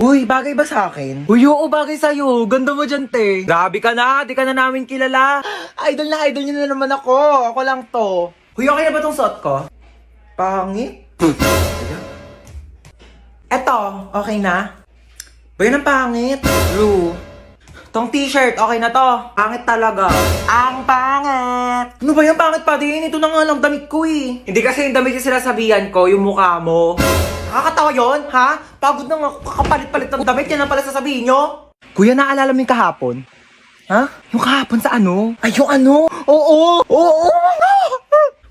Uy, bagay ba sa akin? Uy, oo, bagay sa'yo. Ganda mo dyan, te. Grabe ka na, di ka na namin kilala. Idol niyo na naman ako. Ako lang to. Uy, okay na ba tong suot ko? Pangit. Eto, okay na? Uy, ang pangit. Blue. Tong t-shirt, okay na to. Pangit talaga. Ang pangit. Ano ba yung pangit pa din? Ito na nga lang damit ko eh. Hindi kasi yung damit yung sinasabihan ko, yung mukha mo. Nakakatawa yun, ha? Pagod na nga ako kakapalit-palit ng damit, yan ang pala sasabihin nyo. Kuya, naalala mo yung kahapon? Ha? Yung kahapon sa ano? Ay, yung ano? Oo! Oo!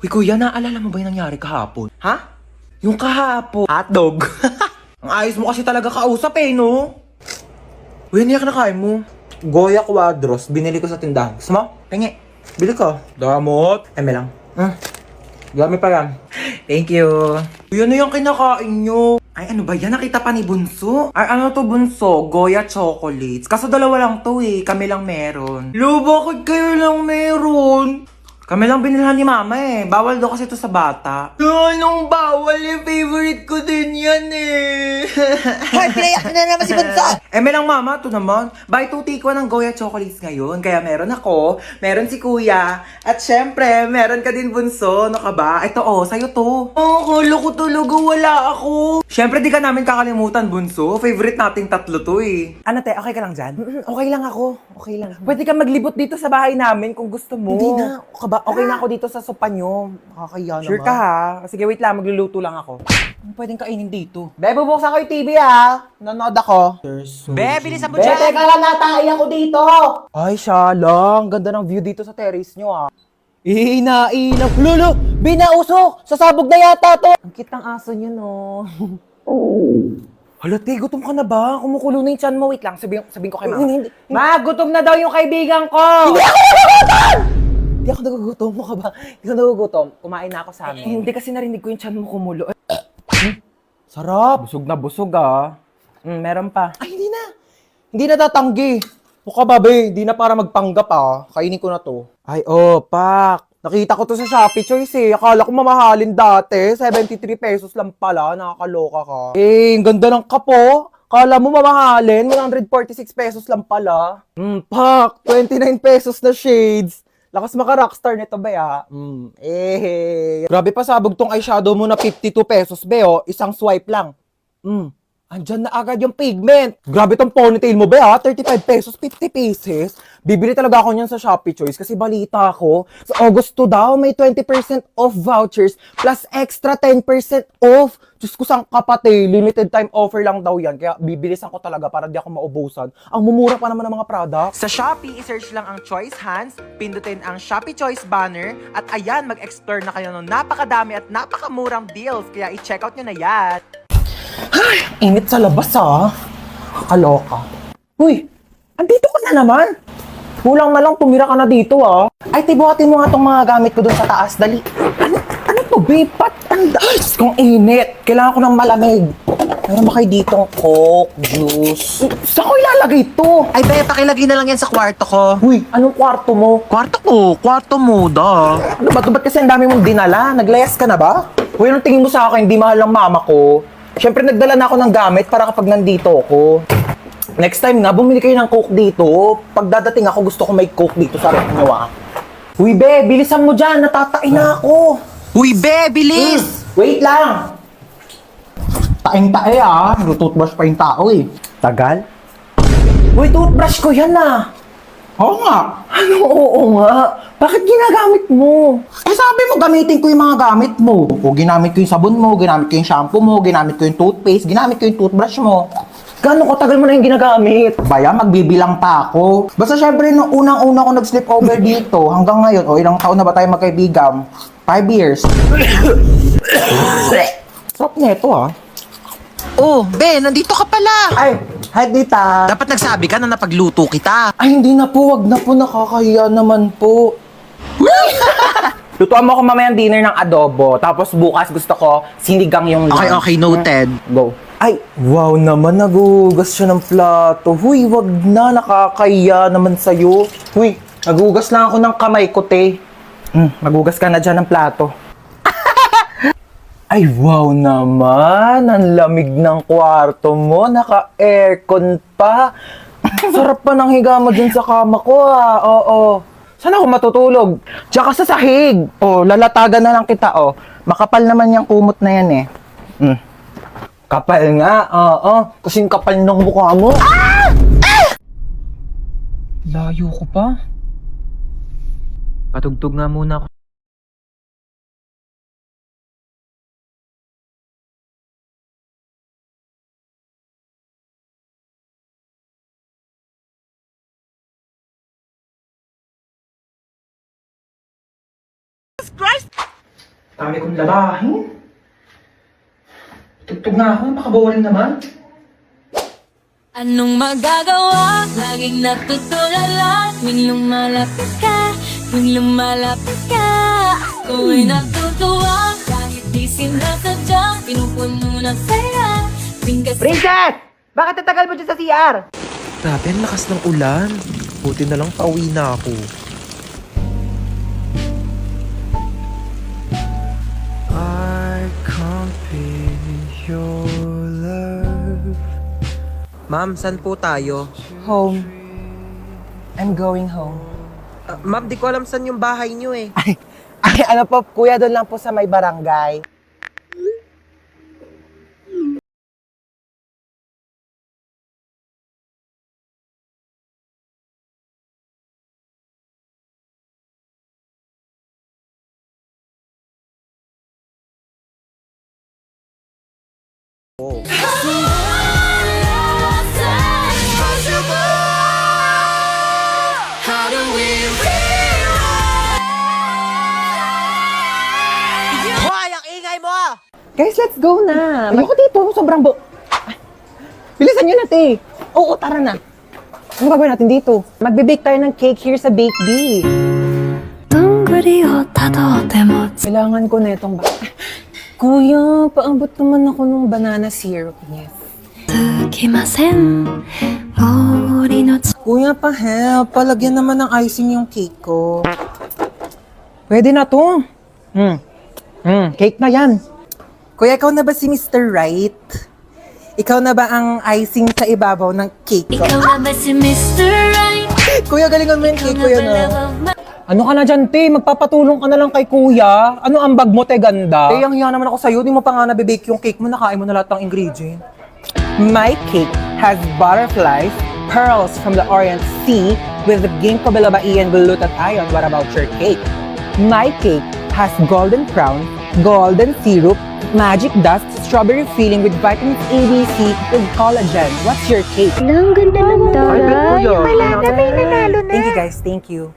Uy, kuya, naalala mo ba yung nangyari kahapon? Ha? Yung kahapon. Hotdog. Ang ayos mo kasi talaga kausap eh, no? Uy, ano yung kinakain mo? Goya Quadros, binili ko sa tindahan. Gusto mo? Pingi. Bili ko. Damot. Eme lang. Dami pa yan. Thank you. Uy, ano yung kinakain nyo? Ay, ano ba yan? Nakita pa ni Bunso? Ay, ano to, Bunso? Goya chocolates. Kaso dalawa lang to eh. Kami lang meron. Lo, bakit kayo lang meron? Kami lang binilhan ni Mama eh. Bawal daw kasi to sa bata. Anong bawal eh? Favorite ko din yan eh. Hoy, pinayak na naman si Bunso! Eme lang Mama, to naman. Buy 2 take 1 ng Goya chocolates ngayon. Kaya meron ako, meron si Kuya, at syempre, meron ka din Bunso. Ano ka ba? Ito oh, sa'yo to. Oh, kala ko talaga wala ako. Syempre, di ka namin kakalimutan, Bunso. Favorite nating tatlo to eh. Ano te, okay ka lang dyan? Okay lang ako. Okay lang. Pwede ka maglibot dito sa bahay namin kung gusto mo. Hindi na. Ka ba? Okay na ako dito sa sopa nyo. Nakakaya Sure naman. ka ha? Sige, wait lang. Magluluto lang ako. Ano pwedeng kainin dito? Be, bubuksan ko yung TV ha. Nanonood ako. Be, bilisan mo Be, dyan! teka lang natay ako dito. Ay, siya lang. Ganda ng view dito sa terrace nyo ha. Inainap. Lolo! Binausok! Sasabog na yata to! Ang cute ng aso nyo no. Hala, te, gutom ka na ba? Kumukulo na yung chan mo. Wait lang, sabihin ko kay mama. Hindi. Ma, gutom na daw yung kaibigan ko! Hindi ako nagugutom mo ka ba? Hindi ko nagugutom. Kumain na ako sa amin. Hindi kasi narinig ko yung chan mo kumulo. Sarap! Busog na busog ah. Meron pa. Ay, hindi na! Hindi na tatanggi. Mukha ba, be? Hindi na para magpanggap ah. Kainin ko na to. Ay, oh, pak. Nakita ko to sa Shopee Choice eh. Akala ko mamahalin dati. 73 pesos lang pala. Nakakaloka ka. Eh, ang ganda ng kapo. Kala mo mamahalin. 146 pesos lang pala. Pak. 29 pesos na shades. Lakas maka-rockstar nito, be, ha? Grabe pa sabog tong eyeshadow mo na 52 pesos, be, oh. Isang swipe lang. Andyan na agad yung pigment. Grabe tong ponytail mo, be, ha? 35 pesos, 50 pieces. Bibili talaga ako niyan sa Shopee Choice kasi balita ko, sa August 2 daw, may 20% off vouchers plus extra 10% off. Diyos ko sang kapate, limited time offer lang daw yan. Kaya bibilisan ko talaga para di ako maubusan. Ang mumura pa naman ng mga products. Sa Shopee, i-search lang ang Choice Hands, pindutin ang Shopee Choice banner, at ayan, mag-explore na kayo ng napakadami at napakamurang deals. Kaya i-check out nyo na yan. Init sa labas, ha? Kaloka. Uy, andito ka na naman. Kulang na lang tumira ka na dito, ha? Ay, tibuhatin mo nga tong mga gamit ko dun sa taas. Dali. Ano to, babe? Ay, kung init. Kailangan ko ng malamig. Meron ba kayo ditong Coke, juice? Saan ko ilalagay to? Ay, be, pakilagay na lang yan sa kwarto ko. Uy, anong kwarto mo? Kwarto mo, da. Ano ba? Ba't kasi ang dami mong dinala? Naglayas ka na ba? Uy, anong tingin mo sa akin? Hindi mahal ng mama ko. Siyempre, nagdala na ako ng gamit para kapag nandito ako. Next time nga, bumili kayo ng Coke dito. Pag dadating ako, gusto ko may Coke dito sa rep nyo, ah. Uy, be, bilisan mo dyan. Natatain na ako. Uy, be, bilis! Wait lang. Taing-tae, ah. Nag-toothbrush pa yung tao, eh. Tagal? Uy, toothbrush ko yan, ah. Oo nga. Ano, oo nga? Bakit ginagamit mo? Eh, sabi mo, gamitin ko yung mga gamit mo. O, ginamit ko yung sabon mo, ginamit ko yung shampoo mo, ginamit ko yung toothpaste, ginamit ko yung toothbrush mo. Gano'ng katagal mo na yung ginagamit? Baya, magbibilang pa ako. Basta syempre, nung unang-una ko nag-sleep over dito, hanggang ngayon, o ilang taon na ba tayo magkaibigan? 5 years. Sarap neto, ah. Oh, be, nandito ka pala. Ay, hi, Dita. Dapat nagsabi ka na napagluto kita. Ay, hindi na po. Wag na po. Nakakahiya naman po. Lutuan mo ako mamayang dinner ng adobo. Tapos bukas gusto ko sinigang yung lunch. Okay, noted. Go. Ay, wow naman. Nagugas siya ng plato. Huy, wag na. Nakakahiya naman sa'yo. Huy, nagugas lang ako ng kamay ko, te. Magugas ka na dyan ng plato. Ay, wow naman! Ang lamig ng kwarto mo. Naka-aircon pa. Sarap pa ng higa mo dun sa kama ko, ah. Oo. Saan ako matutulog? Tsaka sa sahig. Oh, lalatagan na lang kita, oh. Makapal naman yung kumot na yan, eh. Kapal nga, oo. Kasing kapal ng mukha mo. Ah! Layo ko pa. Patugtog nga muna ako. Dami kong labahin. Tugtog na ako, makabawaling naman. Anong magagawa? Laging natutulala tuwing lumalapit ka, tuwing lumalapit ka. Ako'y natutuwa kahit di sinasadya, pinupuno ng saya. Princess! Bakit tatagal mo dyan sa CR? Grabe, ang lakas ng ulan. Buti na lang pauwi na ako. I can't be your love. Ma'am, saan po tayo? Home. I'm going home. Ma'am, di ko alam saan yung bahay niyo eh. Ay, ano po, kuya, doon lang po sa may barangay. How do we Guys, let's go na. Ayoko dito, sobrang Ay, bilisan nyo na, te. Oo, tara na. Ano gagawin natin dito? Magbe-bake tayo ng cake here sa Bake Bee. どんぐりをたどっても Kailangan ko na itong Kuya, paambot naman ako ng banana syrup. Yes. つきません森の Kuya, pa-help. Palagyan naman ng icing yung cake ko. Pwede na to. Cake na yan. Kuya, ikaw na ba si Mr. Right? Ikaw na ba ang icing sa ibabaw ng cake ko? ikaw na ba si Mr. Right? Kuya, galingan mo yung cake ko Ikaw yun, na ba love ah. of my Ano ka na dyan, te? Magpapatulong ka na lang kay kuya. Ano ang bag mo, te, ganda? Te, ang hiya naman ako sa'yo. Di mo pa nga nabibake yung cake mo. Nakain mo na lahat ng ingredient. My cake has butterflies, pearls from the Orient Sea with ginkgo biloba E and glutathione ion. What about your cake? My cake has golden crown, golden syrup, magic dust, strawberry filling with vitamins A, B, C, with collagen. What's your cake? Ang ganda ng Thank you, guys. Thank you.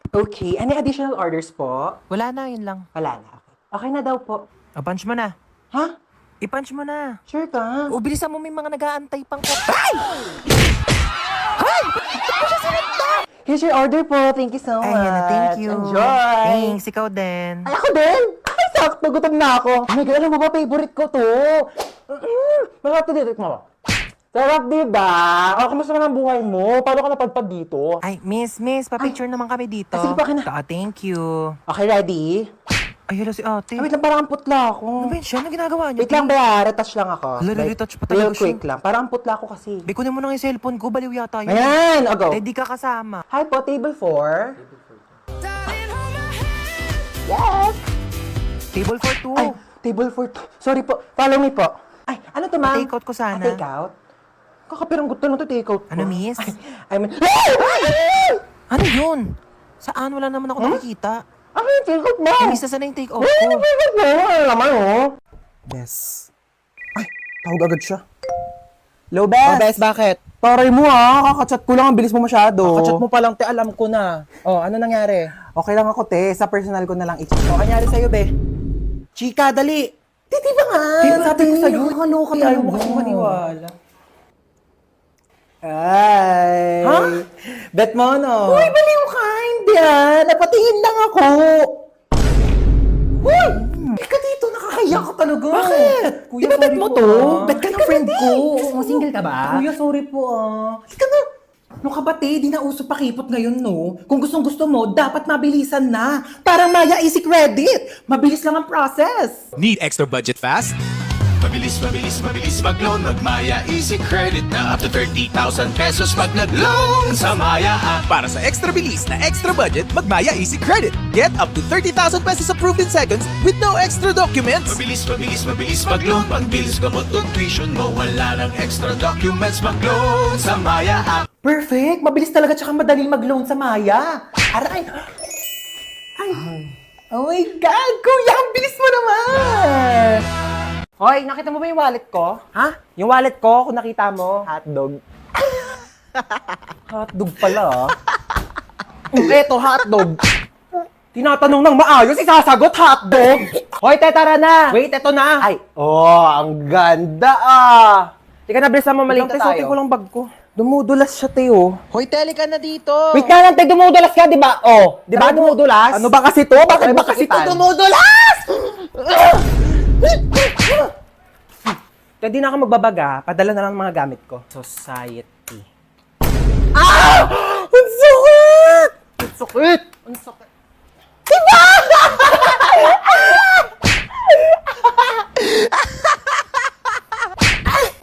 Okay, any additional orders po? Wala na, yun lang. Wala na. Okay na daw po. Punch mo na. Ha? I-punch mo na. Sure ka? O, bilisan mo, may mga nag-aantay pang Here's your order po. Thank you so much. Ayan na, thank you. Enjoy. Thanks, ikaw din. Ay, ako din. Ay, sakto. Gutom na ako. Oh my God, alam mo ba, favorite ko to. Masarap to dito. Mama. Sarap, diba? Oh, kamusta naman ang buhay mo? Paano ka napadpad dito? Ay, miss, pa-picture naman kami dito. Sige, pa ka na. Thank you. Okay, ready? Ay, hala si ate. Ay, wait lang, parang ang putla ako. Ano ba yun siya? Ano ginagawa niyo? Wait lang, ba? Retouch lang ako. Hala, Like, retouch pa talaga real quick lang. Parang ang putla ako kasi. Bikunin mo na yung cellphone ko, baliw yata yun. Ayan, o go. Hindi ka kasama. Hi po, table 4. Yes! Table for two. Ay, table 4 to. Sorry po, follow me po. Ay, ano to, ma'am? Take out ko sana. Take out? Kakapirang gusto lang to, take out po. Ano, miss? I mean, Ano yun? Saan? Wala naman ako nakikita. ano yung take out mo? Ay, miss, na sana yung take out Ay, ko. take out mo. Ano naman, oh? Bes. Ay, tawag agad siya. Hello, Bes. Oh, Bes, bakit? Taray mo kakachat ko lang, ang bilis mo masyado. Kakachat mo pa lang, te, alam ko na. Oh, ano nangyari? Okay lang ako, te. Sa personal ko na lang i-check. Oh, nangyari sa'yo, be? Chika, dali! Di ba nga? Sabi ko sa'yo, nakakaloka Ayaw talaga. mo kasi maniwala. Ay. Ha? Bet mo, no? Uy, baliw ka! Hindi napatingin lang ako. Uy! Ika dito, nakakaya ka talaga. Bakit? Kuya, Di ba bet sorry mo po, to? ah. Bet ka ng friend ko. Single ka ba? Kuya, sorry po Ika na. No ka ba, te? Di na uso pakipot ngayon, no? Kung gustong-gusto mo, dapat mabilisan na. Parang Maya Easy Credit. Mabilis lang ang process. Need extra budget fast? Mabilis, mabilis, mabilis mag-loan. Mag-Maya Easy Credit na up to 30,000 pesos pag nag-loan sa Maya app. Para sa extra bilis na extra budget, mag-Maya Easy Credit. Get up to 30,000 pesos approved in seconds with no extra documents. Mabilis, mabilis, mabilis mag-loan. Pag-bills, gamot o tuition mo, wala ng extra documents. Mag-loan sa Maya app. Perfect! Mabilis talaga tsaka madaling mag-loan sa Maya. Aray! Ay! Oh my God! Kuya, ang bilis mo naman! Hoy, nakita mo ba yung wallet ko? Ha? Yung wallet ko, kung nakita mo, hotdog. Hotdog pala, ah. Eto, hotdog. Tinatanong ng maayos, isasagot hotdog. Hoy, te, tara na. Wait, eto na. Ay, ang ganda, ah. Tika na, bilis na mamalita tayo. Suotin ko lang bag ko. Dumudulas siya, te, oh. Hoy, teli ka na dito. Wait na lang, te, dumudulas ka, di ba? Oh, di ba dumudulas? Ano ba kasi to? Bakit Ay, ba kasi to masakitan. dumudulas? Te, di na ako magbabaga. Padala na lang ang mga gamit ko. Society. Ang sakit! Ang sakit! Ang sakit.